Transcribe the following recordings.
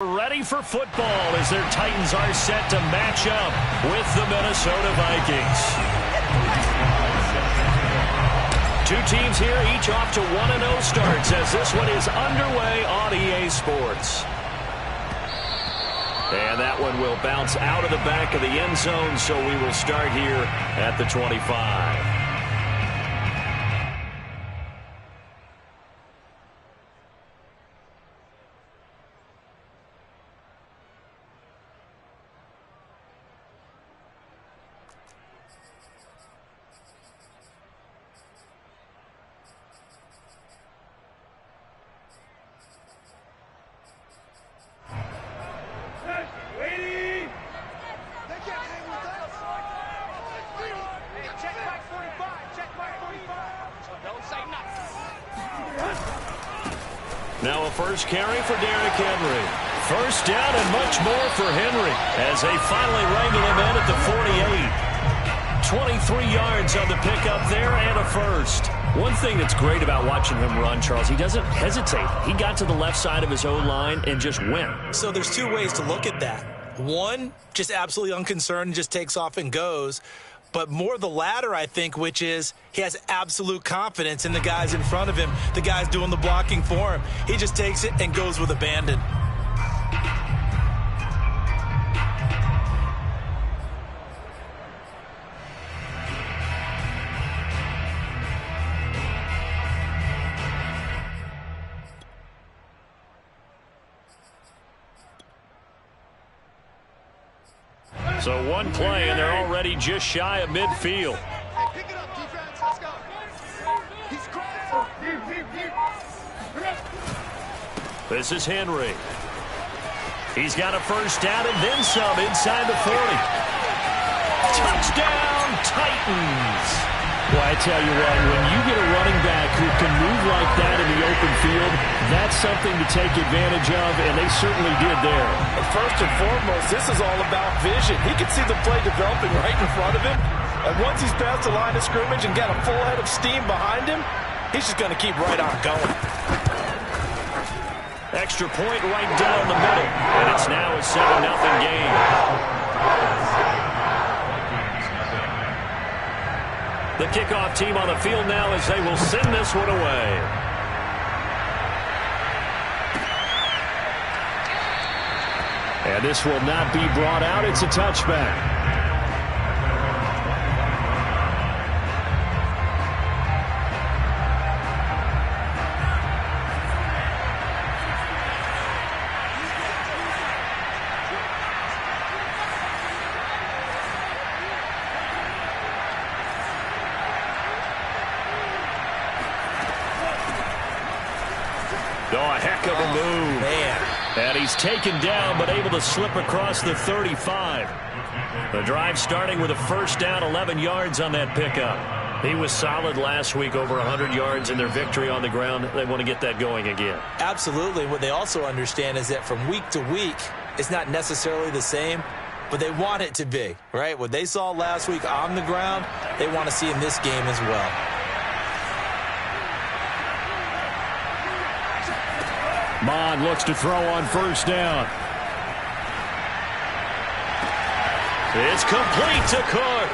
Ready for football as their Titans are set to match up with the Minnesota Vikings. Two teams here, each off to 1-0 starts as this one is underway on EA Sports. And that one will bounce out of the back of the end zone, so we will start here at the 25. Now a first carry for Derrick Henry. First down and much more for Henry as they finally wrangle him in at the 48. 23 yards on the pickup there and a first. One thing that's great about watching him run, Charles, he doesn't hesitate. He got to the left side of his own line and just went. So there's two ways to look at that. One, just absolutely unconcerned, just takes off and goes. But more the latter, I think, which is he has absolute confidence in the guys in front of him, the guys doing the blocking for him. He just takes it and goes with abandon. So one play, and they're already just shy of midfield. Pick it up, defense. Let's go. He's This is Henry. He's got a first down and then some inside the 40. Touchdown, Titans. Well, I tell you what, when you get a running back who can move like that in the open field, that's something to take advantage of, and they certainly did there. And first and foremost, this is all about vision. He can see the play developing right in front of him, and once he's past the line of scrimmage and got a full head of steam behind him, he's just going to keep right on going. Extra point right down the middle, and it's now a 7-0 game. The kickoff team on the field now as they will send this one away. And this will not be brought out. It's a touchback. Oh, a heck of a move. Man. And he's taken down, but able to slip across the 35. The drive starting with a first down, 11 yards on that pickup. He was solid last week, over 100 yards in their victory on the ground. They want to get that going again. Absolutely. What they also understand is that from week to week, it's not necessarily the same, but they want it to be, right? What they saw last week on the ground, they want to see in this game as well. Mond looks to throw on first down. It's complete to Cook.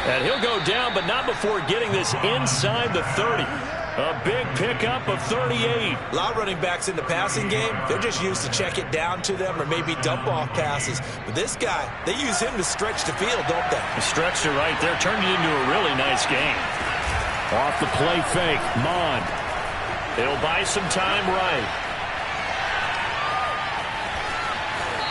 And he'll go down, but not before getting this inside the 30. A big pickup of 38. A lot of running backs in the passing game, they're just used to check it down to them or maybe dump off passes. But this guy, they use him to stretch the field, don't they? Stretched it right there, turned it into a really nice game. Off the play fake, Mond. It'll buy some time right.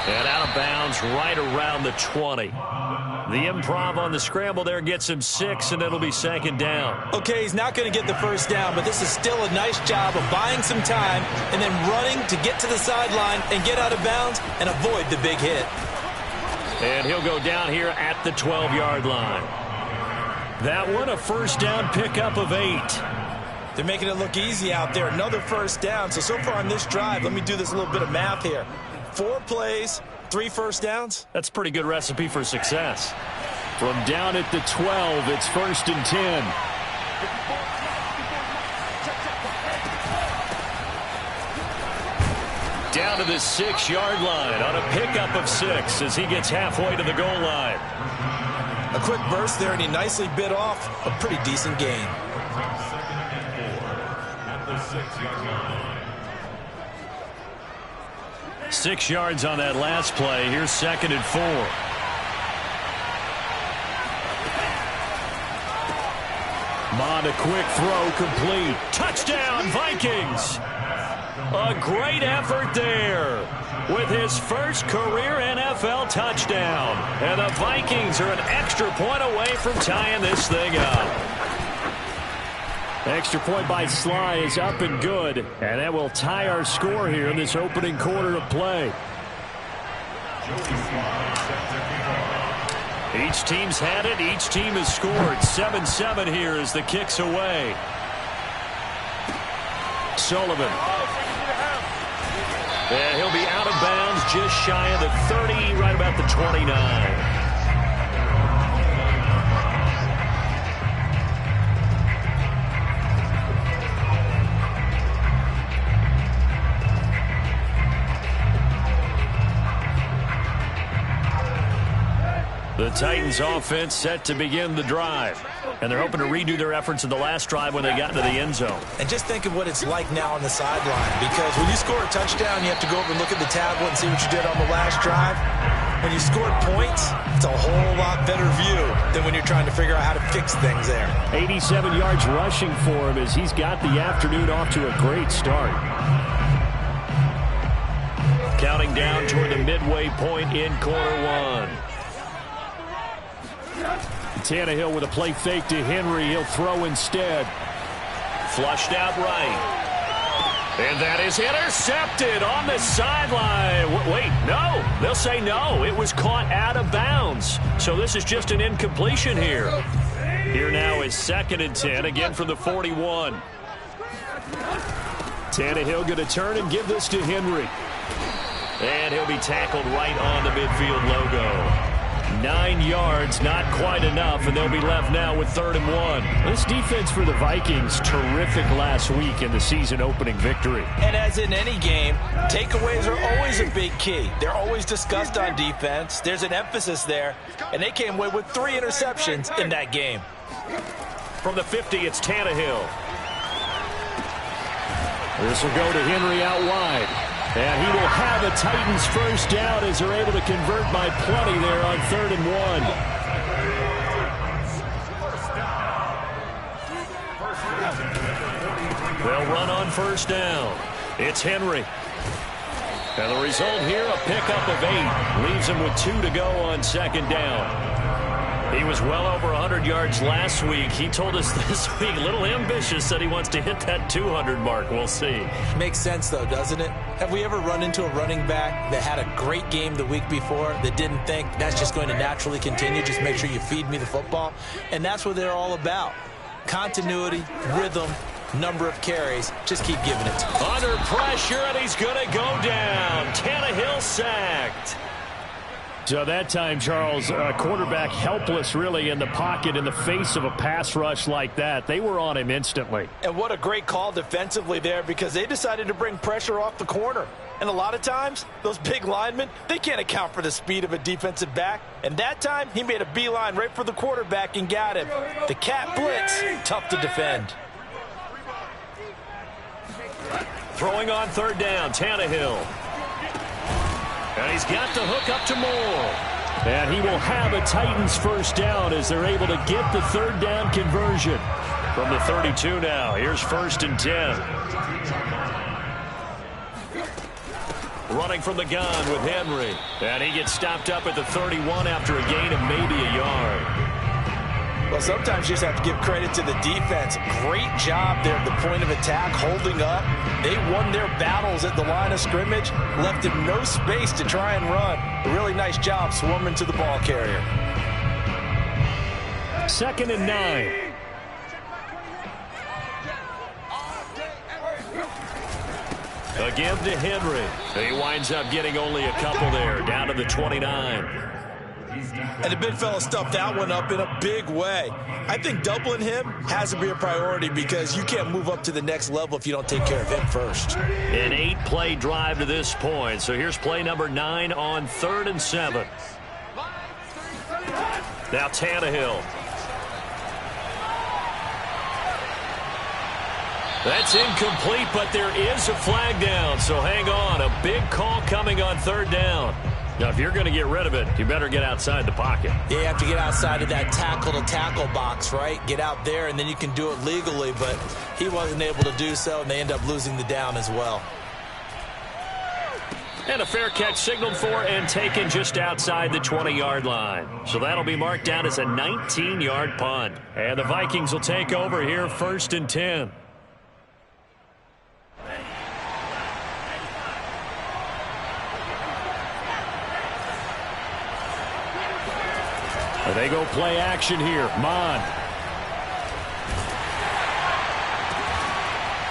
And out of bounds right around the 20. The improv on the scramble there gets him 6, and it'll be second down. Okay, he's not going to get the first down, but this is still a nice job of buying some time and then running to get to the sideline and get out of bounds and avoid the big hit. And he'll go down here at the 12-yard line. That one a first down pickup of 8. They're making it look easy out there. Another first down. So far on this drive, let me do this little bit of math here. 4 plays, 3 first downs. That's a pretty good recipe for success. From down at the 12, it's 1st and 10. Down to the 6-yard line on a pickup of 6 as he gets halfway to the goal line. A quick burst there, and he nicely bit off a pretty decent gain. 6 yards on that last play. Here's 2nd and 4. Mond, a quick throw, complete. Touchdown, Vikings! A great effort there with his first career NFL touchdown. And the Vikings are an extra point away from tying this thing up. Extra point by Sly is up and good. And that will tie our score here in this opening quarter of play. Each team's had it. Each team has scored. 7-7 here as the kick's away. Sullivan. And he'll be out of bounds just shy of the 30, right about the 29. The Titans offense set to begin the drive. And they're hoping to redo their efforts in the last drive when they got into the end zone. And just think of what it's like now on the sideline. Because when you score a touchdown, you have to go over and look at the tablet and see what you did on the last drive. When you scored points, it's a whole lot better view than when you're trying to figure out how to fix things there. 87 yards rushing for him as he's got the afternoon off to a great start. Counting down toward the midway point in quarter one. Tannehill with a play fake to Henry. He'll throw instead. Flushed out right. And that is intercepted on the sideline. Wait, no. They'll say no. It was caught out of bounds. So this is just an incompletion here. Here now is 2nd and 10, again from the 41. Tannehill going to turn and give this to Henry. And he'll be tackled right on the midfield logo. 9 yards, not quite enough, and they'll be left now with 3rd and 1. This defense for the Vikings, terrific last week in the season-opening victory. And as in any game, takeaways are always a big key. They're always discussed on defense. There's an emphasis there, and they came away with 3 interceptions in that game. From the 50, it's Tannehill. This will go to Henry out wide. And he will have a Titans first down as they're able to convert by plenty there on 3rd and 1. They'll run on first down. It's Henry. And the result here, a pickup of 8. Leaves him with 2 to go on 2nd down. He was well over 100 yards last week. He told us this week, a little ambitious, said he wants to hit that 200 mark. We'll see. Makes sense, though, doesn't it? Have we ever run into a running back that had a great game the week before that didn't think that's just going to naturally continue? Just make sure you feed me the football. And that's what they're all about. Continuity, rhythm, number of carries. Just keep giving it to him. Under pressure, and he's going to go down. Tannehill sacked. So that time, Charles, quarterback helpless really in the pocket in the face of a pass rush like that. They were on him instantly. And what a great call defensively there, because they decided to bring pressure off the corner. And a lot of times, those big linemen, they can't account for the speed of a defensive back. And that time, he made a beeline right for the quarterback and got him. The cat blitz, tough to defend. Throwing on 3rd down, Tannehill. And he's got the hook up to Moore. And he will have a Titans first down as they're able to get the 3rd down conversion. From the 32 now, here's 1st and 10. Running from the gun with Henry. And he gets stopped up at the 31 after a gain of maybe a yard. Well, sometimes you just have to give credit to the defense. Great job there at the point of attack, holding up. They won their battles at the line of scrimmage, left him no space to try and run. A really nice job swarming to the ball carrier. 2nd and 9. Again to Henry. He winds up getting only a couple there, down to the 29. And the big fella stuffed that one up in a big way. I think doubling him has to be a priority because you can't move up to the next level if you don't take care of him first. An 8-play drive to this point. So here's play number 9 on 3rd and 7. Now Tannehill. That's incomplete, but there is a flag down, so hang on. A big call coming on 3rd down. Now, if you're going to get rid of it, you better get outside the pocket. Yeah, you have to get outside of that tackle-to-tackle box, right? Get out there, and then you can do it legally, but he wasn't able to do so, and they end up losing the down as well. And a fair catch signaled for and taken just outside the 20-yard line. So that'll be marked down as a 19-yard punt. And the Vikings will take over here 1st and 10. They go play action here. Mon.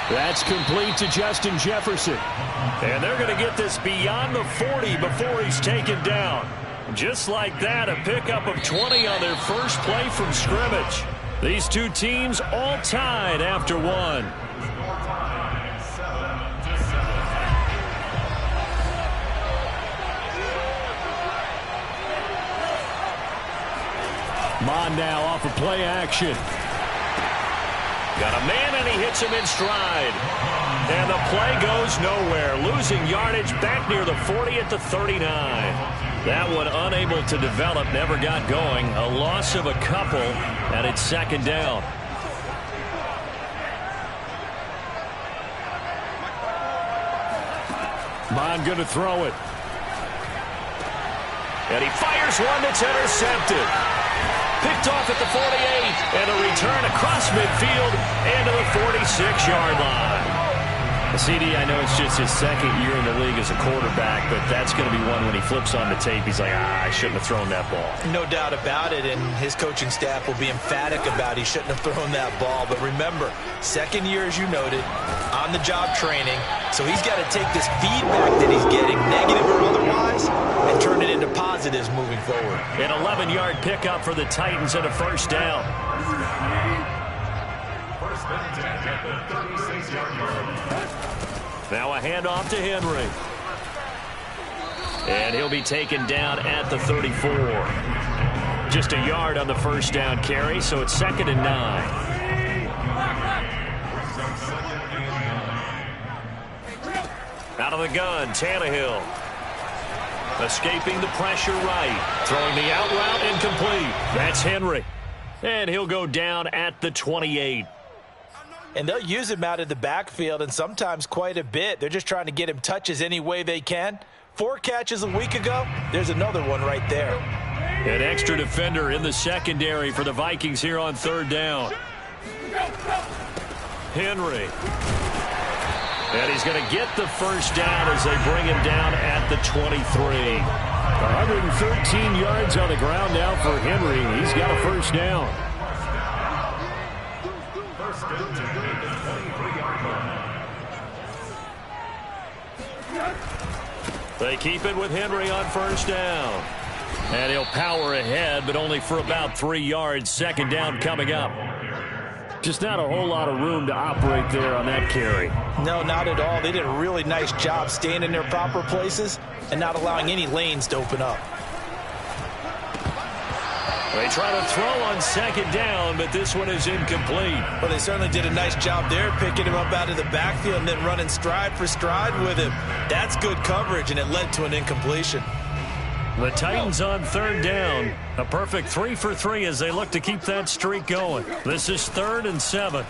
That's complete to Justin Jefferson. And they're going to get this beyond the 40 before he's taken down. Just like that, a pickup of 20 on their first play from scrimmage. These two teams all tied after one. Mon now off of play action. Got a man, and he hits him in stride. And the play goes nowhere. Losing yardage back near the 40 at the 39. That one unable to develop, never got going. A loss of a couple, and it's 2nd down. Mon going to throw it. And he fires one that's intercepted. Picked off at the 48, and a return across midfield and to the 46-yard line. CD, I know it's just his 2nd year in the league as a quarterback, but that's going to be one when he flips on the tape, he's like, I shouldn't have thrown that ball. No doubt about it, and his coaching staff will be emphatic about he shouldn't have thrown that ball. But remember, 2nd year, as you noted, on-the-job training, so he's got to take this feedback that he's getting, negative or otherwise, and turn it into positives moving forward. An 11-yard pickup for the Titans and a 1st down. Now a handoff to Henry. And he'll be taken down at the 34. Just a yard on the 1st down carry, so it's 2nd and 9. Out of the gun, Tannehill. Escaping the pressure right. Throwing the out route incomplete. That's Henry. And he'll go down at the 28. And they'll use him out of the backfield, and sometimes quite a bit. They're just trying to get him touches any way they can. 4 catches a week ago. There's another one right there. An extra defender in the secondary for the Vikings here on 3rd down. Henry. And he's going to get the 1st down as they bring him down at the 23. 113 yards on the ground now for Henry. He's got a 1st down. They keep it with Henry on 1st down. And he'll power ahead, but only for about 3 yards. 2nd down coming up. Just not a whole lot of room to operate there on that carry. No, not at all. They did a really nice job staying in their proper places and not allowing any lanes to open up. They try to throw on 2nd down, but this one is incomplete. Well, they certainly did a nice job there, picking him up out of the backfield and then running stride for stride with him. That's good coverage, and it led to an incompletion. The Titans on 3rd down. A perfect 3 for 3 as they look to keep that streak going. This is 3rd and 7.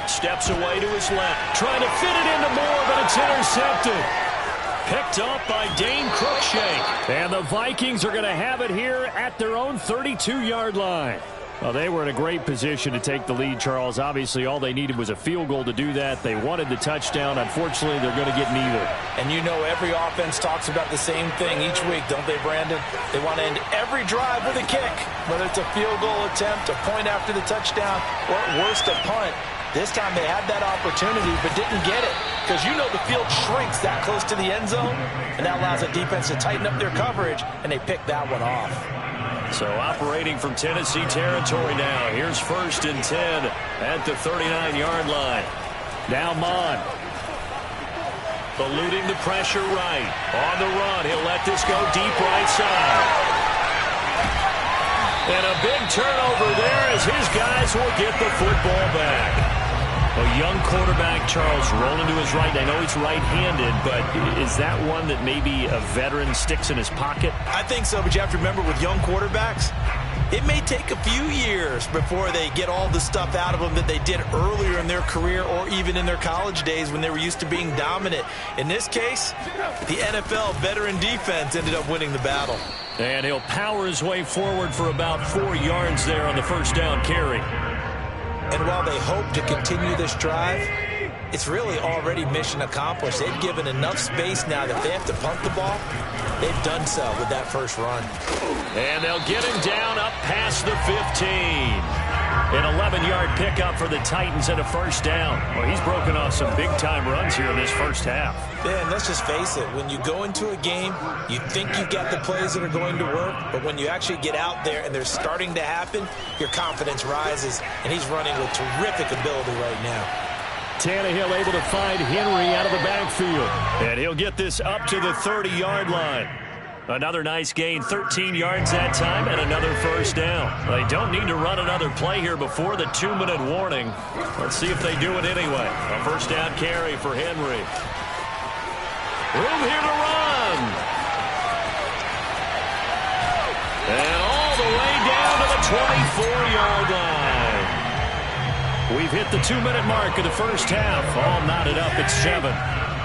Steps away to his left. Trying to fit it into Moore, but it's intercepted. Picked up by Dane Cruikshank. And the Vikings are going to have it here at their own 32-yard line. Well, they were in a great position to take the lead, Charles. Obviously, all they needed was a field goal to do that. They wanted the touchdown. Unfortunately, they're going to get neither. And you know every offense talks about the same thing each week, don't they, Brandon? They want to end every drive with a kick, whether it's a field goal attempt, a point after the touchdown, or at worst a punt. This time they had that opportunity but didn't get it, because you know the field shrinks that close to the end zone, and that allows the defense to tighten up their coverage, and they picked that one off. So operating from Tennessee territory now. Here's 1st and 10 at the 39-yard line. Now Mond. Eluding the pressure right. On the run, he'll let this go deep right side. And a big turnover there as his guys will get the football back. A young quarterback, Charles, rolling to his right. I know he's right-handed, but is that one that maybe a veteran sticks in his pocket? I think so, but you have to remember with young quarterbacks, it may take a few years before they get all the stuff out of them that they did earlier in their career or even in their college days when they were used to being dominant. In this case, the NFL veteran defense ended up winning the battle. And he'll power his way forward for about 4 yards there on the first down carry. And while they hope to continue this drive, it's really already mission accomplished. They've given enough space now that they have to punt the ball. They've done so with that first run. And they'll get him down up past the 15. An 11-yard pickup for the Titans and a first down. Well, he's broken off some big-time runs here in this first half. Yeah, and let's just face it. When you go into a game, you think you've got the plays that are going to work, but when you actually get out there and they're starting to happen, your confidence rises, and he's running with terrific ability right now. Tannehill able to find Henry out of the backfield. And he'll get this up to the 30-yard line. Another nice gain, 13 yards that time, and another first down. They don't need to run another play here before the 2-minute warning. Let's see if they do it anyway. A first down carry for Henry. Room here to run. And all the way down to the 24-yard line. We've hit the 2-minute mark of the first half. All knotted up at 7.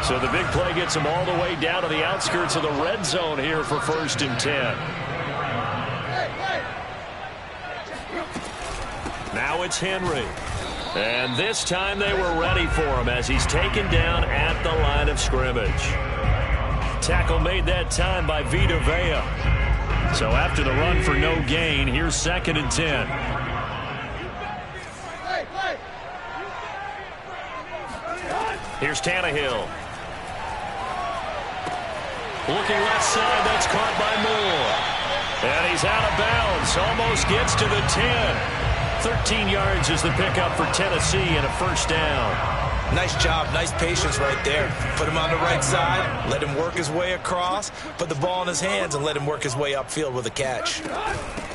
So the big play gets them all the way down to the outskirts of the red zone here for 1st and 10. Now it's Henry. And this time they were ready for him as he's taken down at the line of scrimmage. Tackle made that time by Vita Vea. So after the run for no gain, here's 2nd and 10. Here's Tannehill. Looking left side, that's caught by Moore. And he's out of bounds, almost gets to the 10. 13 yards is the pickup for Tennessee and a first down. Nice job, nice patience right there. Put him on the right side, let him work his way across, put the ball in his hands, and let him work his way upfield with a catch.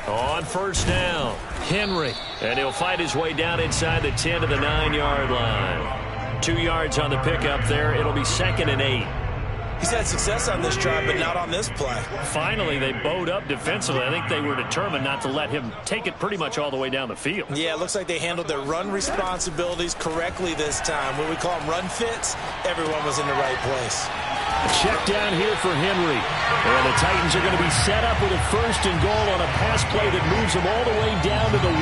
On first down, Henry. And he'll fight his way down inside the 10 to the 9-yard line. 2 yards on the pickup there. It'll be 2nd and 8. He's had success on this drive, but not on this play. Finally, they bowed up defensively. I think they were determined not to let him take it pretty much all the way down the field. Yeah, it looks like they handled their run responsibilities correctly this time. When we call them run fits, everyone was in the right place. A check down here for Henry. And the Titans are going to be set up with a 1st and goal on a pass play that moves them all the way down to the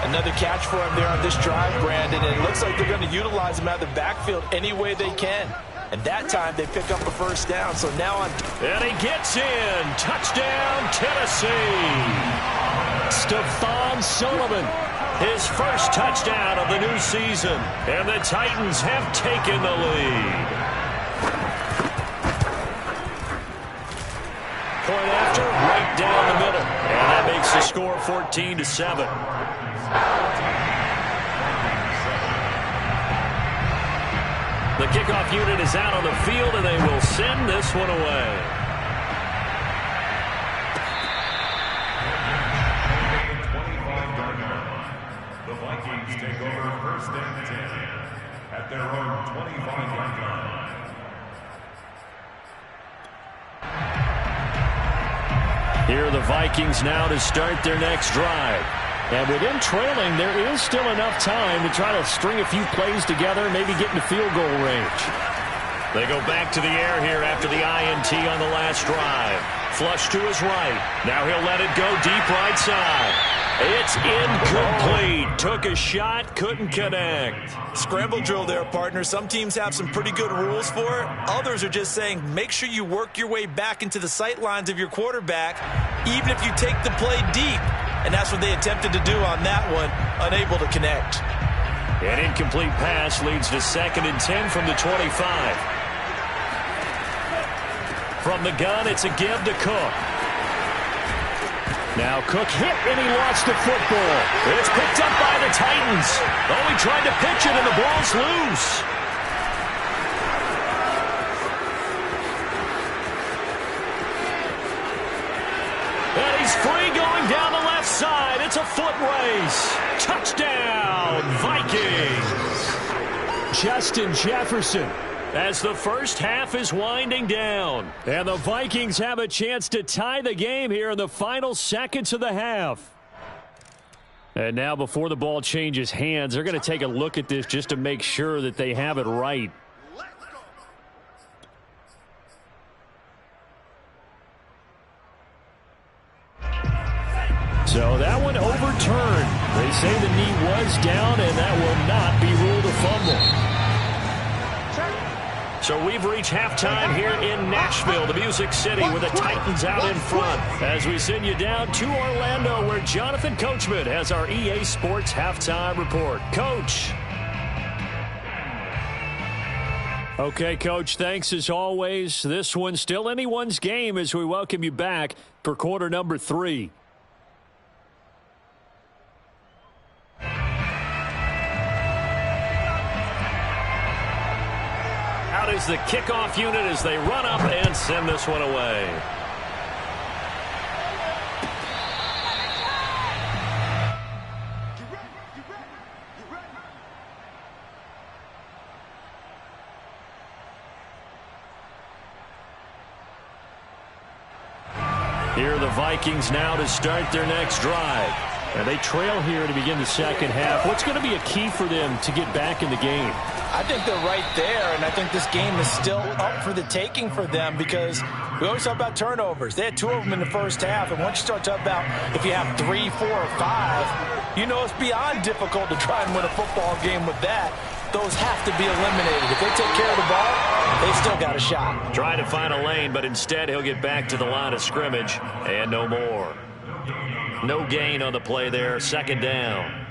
1. Another catch for him there on this drive, Brandon. And it looks like they're going to utilize him out of the backfield any way they can. And that time they pick up a first down. So now on. And he gets in. Touchdown, Tennessee. Stephon Sullivan. His first touchdown of the new season. And the Titans have taken the lead. Point after, right down the middle. And that makes the score 14-7. The kickoff unit is out on the field, and they will send this one away. The Vikings take over 1st and 10 at their own 25-yard line. Here are the Vikings now to start their next drive. And with them trailing, there is still enough time to try to string a few plays together, maybe get into field goal range. They go back to the air here after the INT on the last drive. Flush to his right. Now he'll let it go deep right side. It's incomplete. Took a shot, couldn't connect. Scramble drill there, partner. Some teams have some pretty good rules for it. Others are just saying make sure you work your way back into the sight lines of your quarterback, even if you take the play deep. And that's what they attempted to do on that one, unable to connect. An incomplete pass leads to 2nd and 10 from the 25. From the gun, it's a give to Cook. Now Cook hit and he lost the football. It's picked up by the Titans. Oh, he tried to pitch it and the ball's loose. And he's free going down the left side. It's a foot race. Touchdown, Vikings. Justin Jefferson. As the first half is winding down. And the Vikings have a chance to tie the game here in the final seconds of the half. And now before the ball changes hands, they're going to take a look at this just to make sure that they have it right. So that one overturned. They say the knee was down, and that will not be ruled a fumble. So we've reached halftime here in Nashville, the Music City, with the Titans out in front. As we send you down to Orlando, where Jonathan Coachman has our EA Sports Halftime Report. Coach. Okay, Coach, thanks as always. This one's still anyone's game as we welcome you back for quarter number 3. Is the kickoff unit as they run up and send this one away. Here are the Vikings now to start their next drive. And they trail here to begin the second half. What's going to be a key for them to get back in the game? I think they're right there, and I think this game is still up for the taking for them because we always talk about turnovers. They had 2 of them in the first half, and once you start talking about if you have 3, 4, or 5, you know it's beyond difficult to try and win a football game with that. Those have to be eliminated. If they take care of the ball, they still got a shot. Trying to find a lane, but instead he'll get back to the line of scrimmage, and no more. No gain on the play there, 2nd down.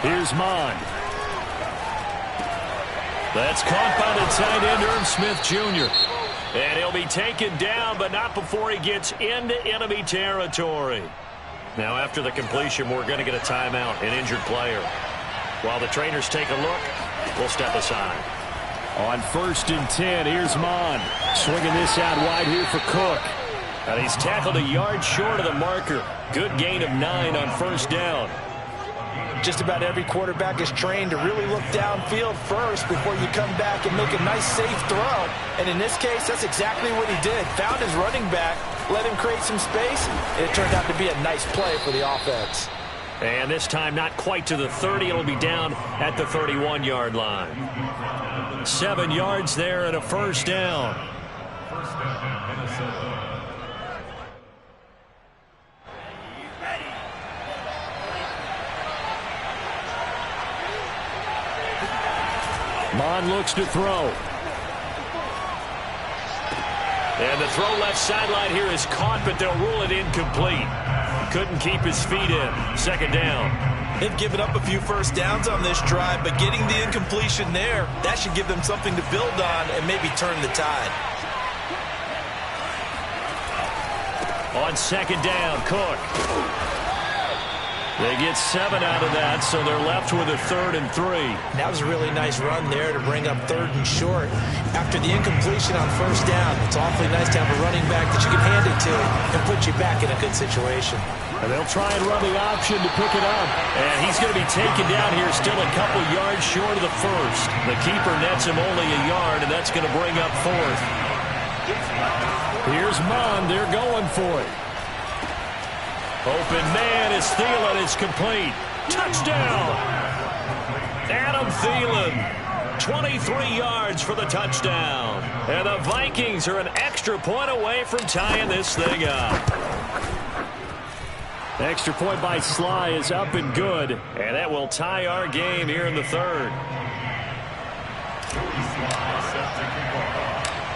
Here's Mond. That's caught by the tight end, Irv Smith Jr. And he'll be taken down, but not before he gets into enemy territory. Now, after the completion, we're going to get a timeout, an injured player. While the trainers take a look, we'll step aside. On 1st and 10, here's Mond. Swinging this out wide here for Cook. And he's tackled a yard short of the marker. Good gain of 9 on 1st down. Just about every quarterback is trained to really look downfield first before you come back and make a nice, safe throw. And in this case, that's exactly what he did. Found his running back, let him create some space, and it turned out to be a nice play for the offense. And this time not quite to the 30. It'll be down at the 31-yard line. 7 yards there and a 1st down. First down, Minnesota. Mond looks to throw. And the throw left sideline here is caught, but they'll rule it incomplete. Couldn't keep his feet in. 2nd down. They've given up a few first downs on this drive, but getting the incompletion there, that should give them something to build on and maybe turn the tide. On 2nd down, Cook. They get 7 out of that, so they're left with a 3rd and 3. That was a really nice run there to bring up 3rd and short. After the incompletion on 1st down, it's awfully nice to have a running back that you can hand it to and put you back in a good situation. And they'll try and run the option to pick it up. And he's going to be taken down here still a couple yards short of the 1st. The keeper nets him only a yard, and that's going to bring up 4th. Here's Mond. They're going for it. Open man is Thielen. It's complete. Touchdown. Adam Thielen. 23 yards for the touchdown. And the Vikings are an extra point away from tying this thing up. Extra point by Sly is up and good. And that will tie our game here in the 3rd.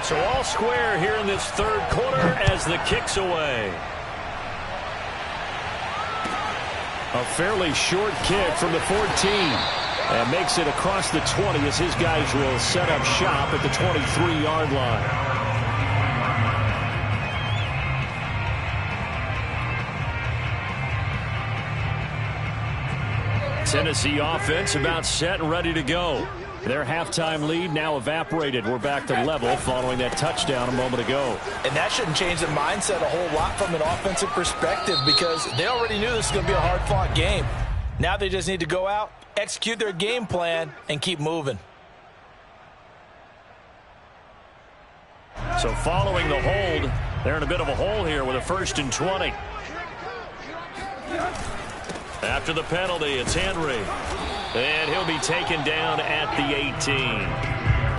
So all square here in this third quarter as the kick's away. A fairly short kick from the 14. And makes it across the 20 as his guys will set up shop at the 23-yard line. Tennessee offense about set and ready to go. Their halftime lead now evaporated. We're back to level following that touchdown a moment ago. And that shouldn't change the mindset a whole lot from an offensive perspective because they already knew this was going to be a hard-fought game. Now they just need to go out, execute their game plan, and keep moving. So following the hold, they're in a bit of a hole here with a 1st and 20. After the penalty, it's Henry. And he'll be taken down at the 18.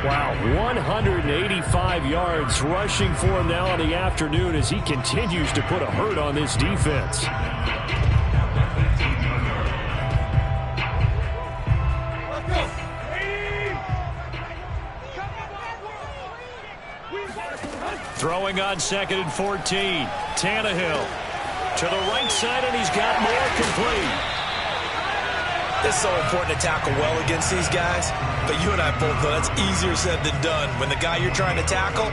Wow, 185 yards rushing for him now in the afternoon as he continues to put a hurt on this defense. Throwing on 2nd and 14. Tannehill to the right side, and he's got more complete. It's so important to tackle well against these guys, but you and I both know that's easier said than done. When the guy you're trying to tackle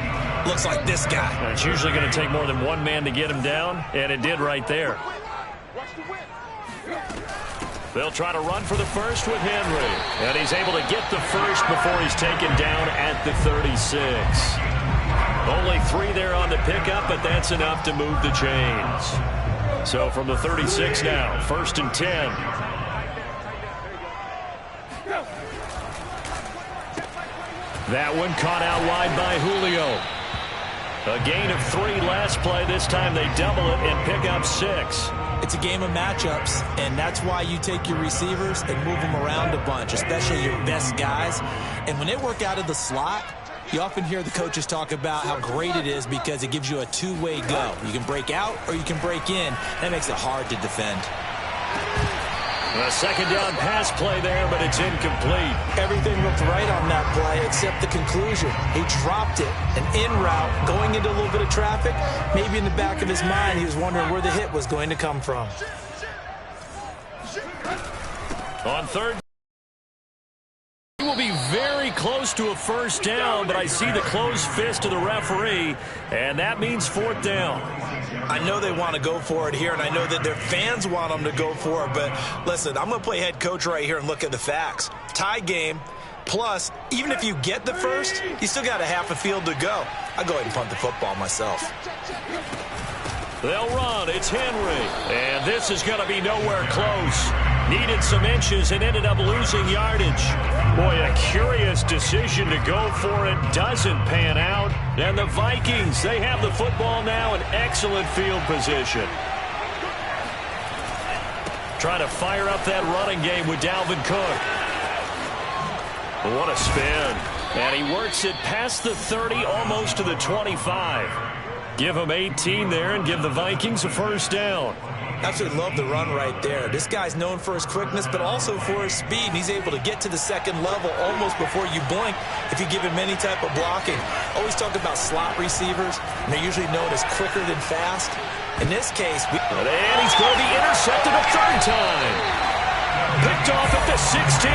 looks like this guy. And it's usually going to take more than one man to get him down, and it did right there. They'll try to run for the first with Henry, and he's able to get the first before he's taken down at the 36. Only 3 there on the pickup, but that's enough to move the chains. So from the 36 now, 1st and 10. That one caught out wide by Julio. A gain of 3 last play. This time they double it and pick up 6. It's a game of matchups, and that's why you take your receivers and move them around a bunch, especially your best guys. And when they work out of the slot, you often hear the coaches talk about how great it is because it gives you a two-way go. You can break out or you can break in. That makes it hard to defend. A 2nd down pass play there, but it's incomplete. Everything looked right on that play except the conclusion. He dropped it. An in route, going into a little bit of traffic. Maybe in the back of his mind, he was wondering where the hit was going to come from. On 3rd. He will be very close to a 1st down, but I see the closed fist of the referee, and that means 4th down. I know they want to go for it here, and I know that their fans want them to go for it, but listen, I'm going to play head coach right here and look at the facts. Tie game, plus, even if you get the first, you still got a half a field to go. I'll go ahead and punt the football myself. They'll run. It's Henry. And this is going to be nowhere close. Needed some inches and ended up losing yardage. Boy, a curious decision to go for it. Doesn't pan out. And the Vikings, they have the football now in excellent field position. Trying to fire up that running game with Dalvin Cook. What a spin. And he works it past the 30, almost to the 25. Give him 18 there and give the Vikings a 1st down. Absolutely love the run right there. This guy's known for his quickness, but also for his speed. And he's able to get to the 2nd level almost before you blink if you give him any type of blocking. Always talk about slot receivers, and they're usually known as quicker than fast. In this case, and he's going to be intercepted a 3rd time. Picked off at the 16.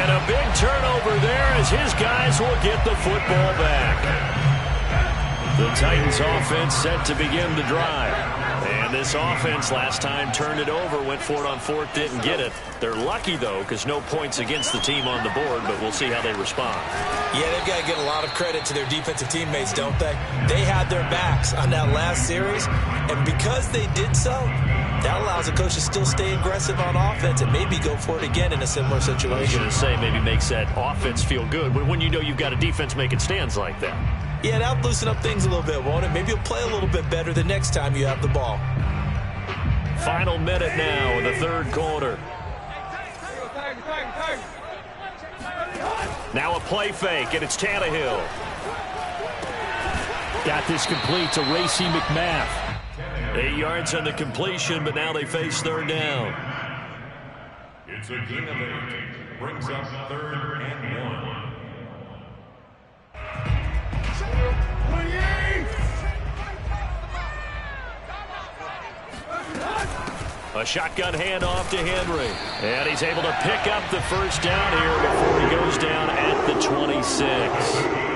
And a big turnover there as his guys will get the football back. The Titans offense set to begin the drive. And this offense last time turned it over, went for it on 4th, didn't get it. They're lucky, though, because no points against the team on the board, but we'll see how they respond. Yeah, they've got to give a lot of credit to their defensive teammates, don't they? They had their backs on that last series, and because they did so, that allows the coach to still stay aggressive on offense and maybe go for it again in a similar situation. I was going to say maybe makes that offense feel good, but when you know you've got a defense making stands like that. Yeah, that'll loosen up things a little bit, won't it? Maybe you'll play a little bit better the next time you have the ball. Final minute now in the 3rd quarter. Now a play fake, and it's Tannehill. Got this complete to Racey McMath. 8 yards on the completion, but now they face 3rd down. It's a gain of 8. Brings up 3rd and 1. A shotgun handoff to Henry. And he's able to pick up the first down here before he goes down at the 26.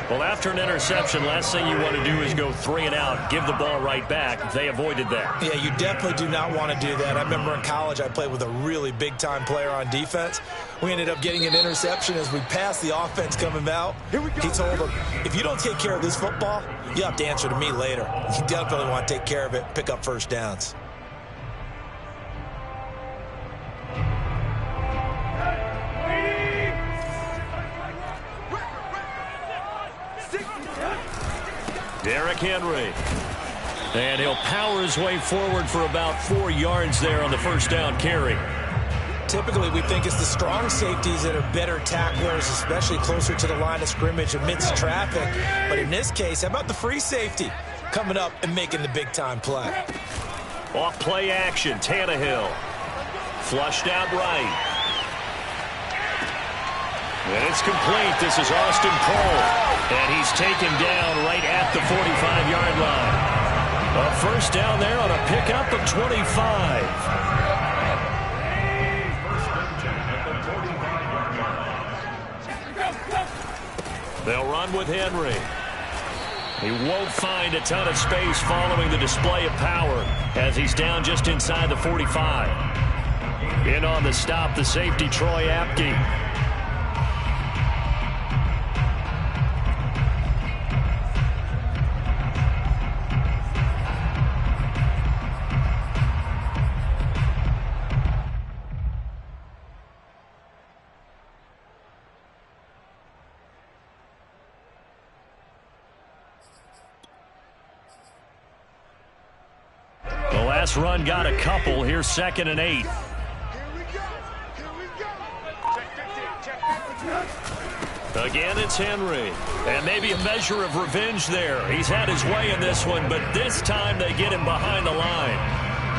Well, after an interception, last thing you want to do is go 3 and out, give the ball right back. They avoided that. Yeah, you definitely do not want to do that. I remember in college I played with a really big-time player on defense. We ended up getting an interception as we passed the offense coming out. He told him, if you don't take care of this football, you have to answer to me later. You definitely want to take care of it, pick up first downs. Derrick Henry. And he'll power his way forward for about 4 yards there on the first down carry. Typically, we think it's the strong safeties that are better tacklers, especially closer to the line of scrimmage amidst traffic. But in this case, how about the free safety coming up and making the big-time play? Off play action, Tannehill. Flushed out right. And it's complete. This is Austin Cole. And he's taken down right at the 45-yard line. A first down there on a pickup of 25. They'll run with Henry. He won't find a ton of space following the display of power as he's down just inside the 45. In on the stop, the safety, Troy Apke. Run got a couple. Here's 2nd and 8. Again, it's Henry. And maybe a measure of revenge there. He's had his way in this one, but this time they get him behind the line.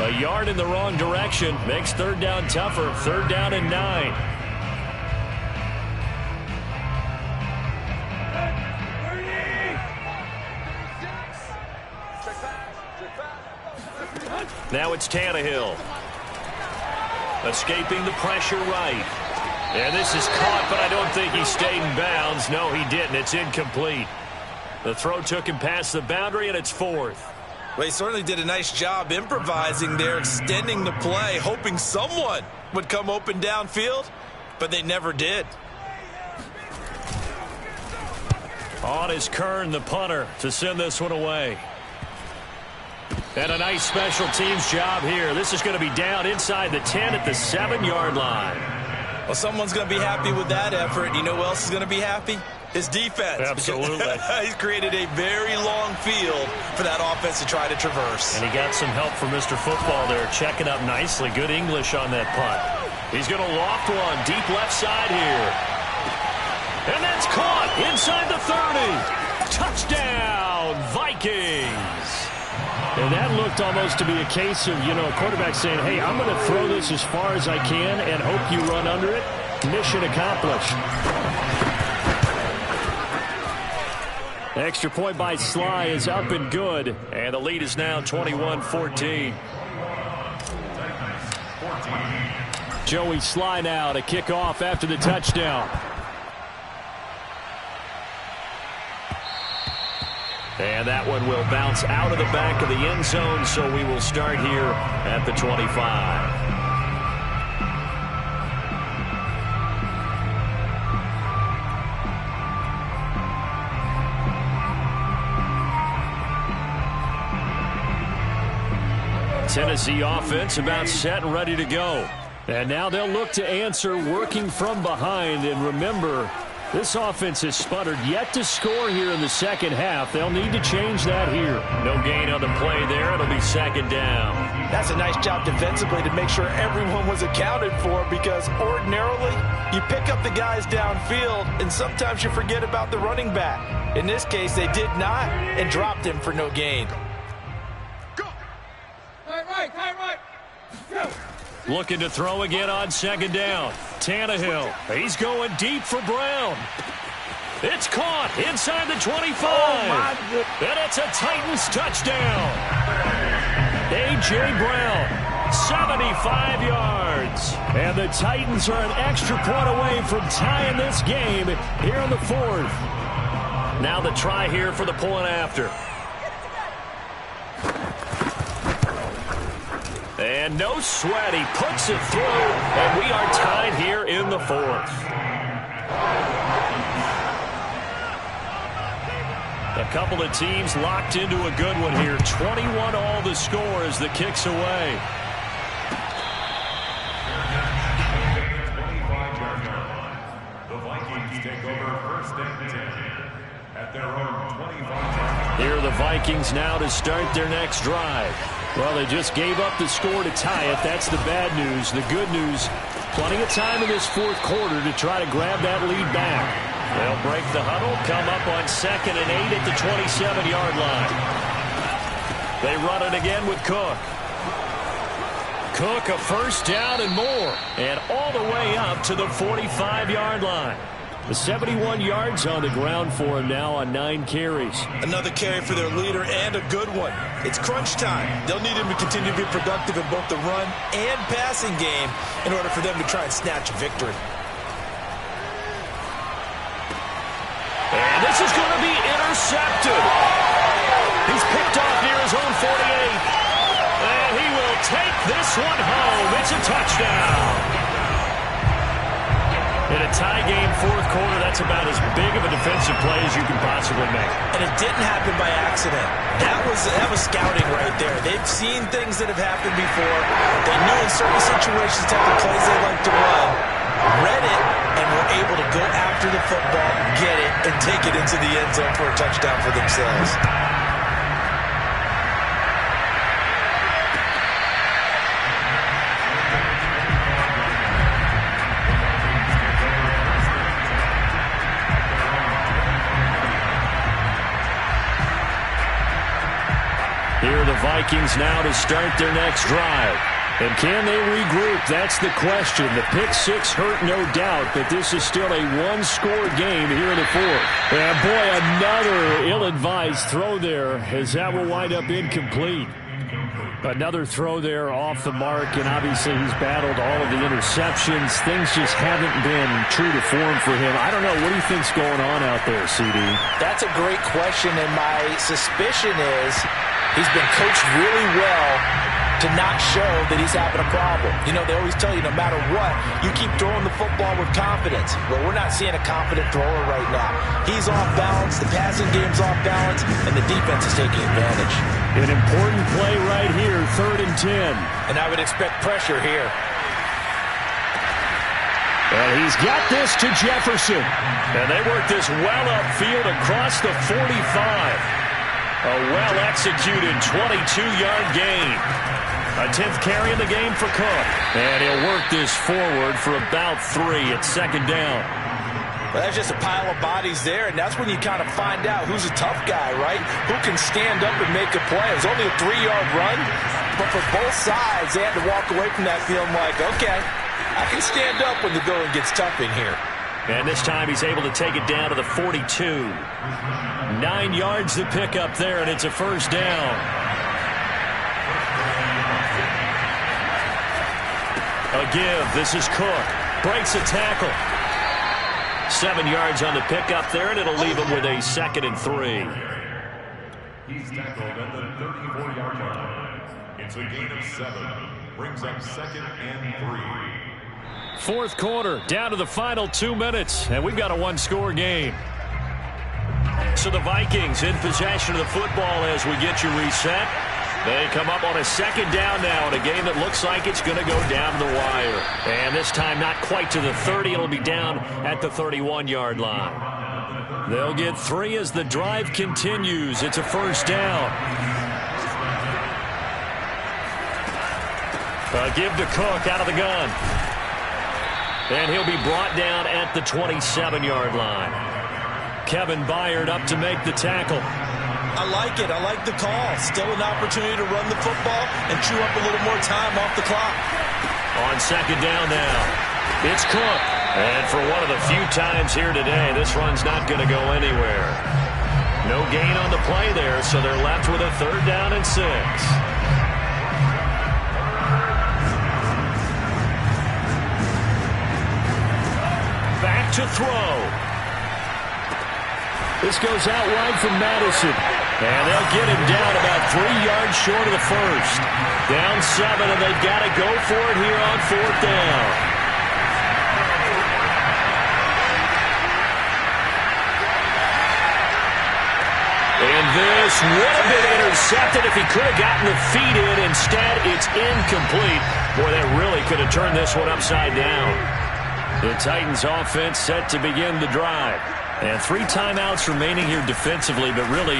A yard in the wrong direction makes 3rd down tougher. 3rd down and 9. Now it's Tannehill. Escaping the pressure right. And this is caught, but I don't think he stayed in bounds. No, he didn't. It's incomplete. The throw took him past the boundary, and it's 4th. Well, he certainly did a nice job improvising there, extending the play, hoping someone would come open downfield, but they never did. On is Kern, the punter, to send this one away. And a nice special teams job here. This is going to be down inside the 10 at the 7-yard line. Well, someone's going to be happy with that effort. You know who else is going to be happy? His defense. Absolutely. He's created a very long field for that offense to try to traverse. And he got some help from Mr. Football there, checking up nicely. Good English on that punt. He's going to loft one deep left side here. And that's caught inside the 30. Touchdown, Vikings. And that looked almost to be a case of, a quarterback saying, hey, I'm going to throw this as far as I can and hope you run under it. Mission accomplished. Extra point by Sly is up and good. And the lead is now 21-14. Joey Sly now to kick off after the touchdown. And that one will bounce out of the back of the end zone, so we will start here at the 25. Tennessee offense about set and ready to go. And now they'll look to answer working from behind. And remember, this offense has sputtered yet to score here in the second half. They'll need to change that here. No gain on the play there. It'll be 2nd down. That's a nice job defensively to make sure everyone was accounted for, because ordinarily you pick up the guys downfield and sometimes you forget about the running back. In this case, they did not and dropped him for no gain. Looking to throw again on 2nd down. Tannehill. He's going deep for Brown. It's caught inside the 25. And it's a Titans touchdown. A.J. Brown 75 yards. And the Titans are an extra point away from tying this game here in the fourth. Now the try here for the point after. And no sweat. He puts it through, and we are tied here in the fourth. A couple of teams locked into a good one here. 21 all the score as the kick's away. The Vikings take over first and 10 at their own 25. Here are the Vikings now to start their next drive. Well, they just gave up the score to tie it. That's the bad news. The good news, plenty of time in this fourth quarter to try to grab that lead back. They'll break the huddle, come up on 2nd and 8 at the 27-yard line. They run it again with Cook. Cook, a first down and more, and all the way up to the 45-yard line. The 71 yards on the ground for him now on 9 carries. Another carry for their leader, and a good one. It's crunch time. They'll need him to continue to be productive in both the run and passing game in order for them to try and snatch a victory. And this is going to be intercepted. He's picked off near his own 48. And he will take this one home. It's a touchdown. In a tie game, fourth quarter, that's about as big of a defensive play as you can possibly make. And it didn't happen by accident. That was scouting right there. They've seen things that have happened before. They knew in certain situations type of plays they like to run, read it, and were able to go after the football, get it, and take it into the end zone for a touchdown for themselves. Here are the Vikings now to start their next drive. And can they regroup? That's the question. The pick six hurt, no doubt, but this is still a one-score game here in the fourth. And boy, another ill-advised throw there, as that will wind up incomplete. Another throw there off the mark, and obviously he's battled all of the interceptions. Things just haven't been true to form for him. I don't know. What do you think's going on out there, CD? That's a great question, and my suspicion is he's been coached really well to not show that he's having a problem. You know, they always tell you no matter what, you keep throwing the football with confidence. Well, we're not seeing a confident thrower right now. He's off balance, the passing game's off balance, and the defense is taking advantage. An important play right here, 3rd and 10. And I would expect pressure here. And he's got this to Jefferson. And they work this well upfield across the 45. A well-executed 22-yard gain. A 10th carry in the game for Cook. And he'll work this forward for about 3 at 2nd down. Well, that's just a pile of bodies there, and that's when you kind of find out who's a tough guy, right? Who can stand up and make a play. It was only a 3-yard run, but for both sides, they had to walk away from that feeling like, okay, I can stand up when the going gets tough in here. And this time he's able to take it down to the 42. 9 yards to pick up there, and it's a first down. A give. This is Cook. Breaks a tackle. 7 yards on the pickup there, and it'll leave him with a 2nd and 3. He's tackled at the 34-yard line. It's a gain of 7. Brings up 2nd and 3. Fourth quarter, down to the final 2 minutes, and we've got a one-score game. So the Vikings in possession of the football as we get you reset. They come up on a 2nd down now in a game that looks like it's going to go down the wire. And this time not quite to the 30. It'll be down at the 31-yard line. They'll get 3 as the drive continues. It's a first down. A give to Cook out of the gun. And he'll be brought down at the 27-yard line. Kevin Byard up to make the tackle. I like it. I like the call. Still an opportunity to run the football and chew up a little more time off the clock. On 2nd down now, it's Cook. And for one of the few times here today, this run's not going to go anywhere. No gain on the play there, so they're left with a 3rd down and 6. to throw. This goes out wide from Madison. And they'll get him down about 3 yards short of the first. Down 7, and they've got to go for it here on 4th down. And this would have been intercepted if he could have gotten the feet in. Instead, it's incomplete. Boy, that really could have turned this one upside down. The Titans offense set to begin the drive. And 3 timeouts remaining here defensively, but really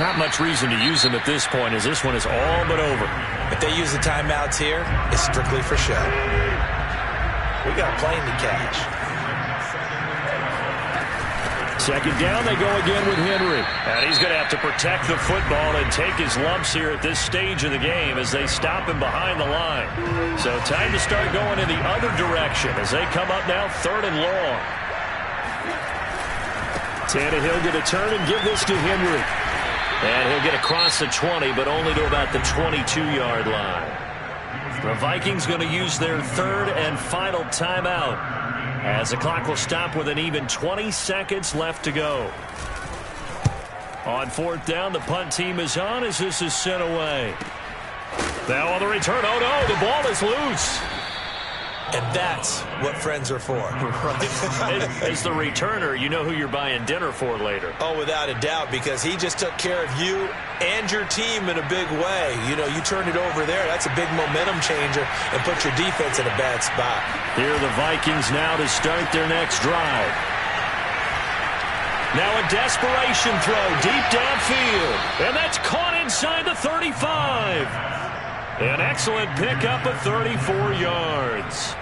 not much reason to use them at this point as this one is all but over. If they use the timeouts here, it's strictly for show. We got a plane to catch. Second down, they go again with Henry. And he's going to have to protect the football and take his lumps here at this stage of the game as they stop him behind the line. So time to start going in the other direction as they come up now 3rd and long. Tannehill going to turn and give this to Henry. And he'll get across the 20, but only to about the 22-yard line. The Vikings going to use their 3rd and final timeout as the clock will stop with an even 20 seconds left to go. On 4th down, the punt team is on as this is sent away. Now on the return, oh no, the ball is loose. And that's what friends are for. Right. As the returner, you know who you're buying dinner for later. Oh, without a doubt, because he just took care of you and your team in a big way. You know, you turned it over there. That's a big momentum changer and put your defense in a bad spot. Here are the Vikings now to start their next drive. Now a desperation throw deep downfield. And that's caught inside the 35. An excellent pickup of 34 yards.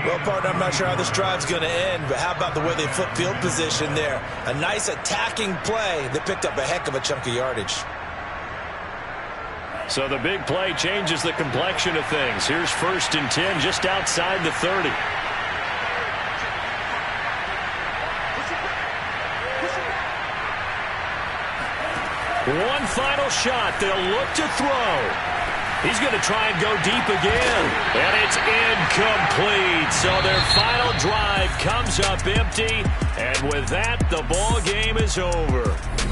Well, partner, I'm not sure how this drive's going to end, but how about the way they flip field position there? A nice attacking play. They picked up a heck of a chunk of yardage. So the big play changes the complexion of things. Here's 1st and 10 just outside the 30. One final shot. They'll look to throw. He's going to try and go deep again. And it's incomplete. So their final drive comes up empty. And with that, the ball game is over.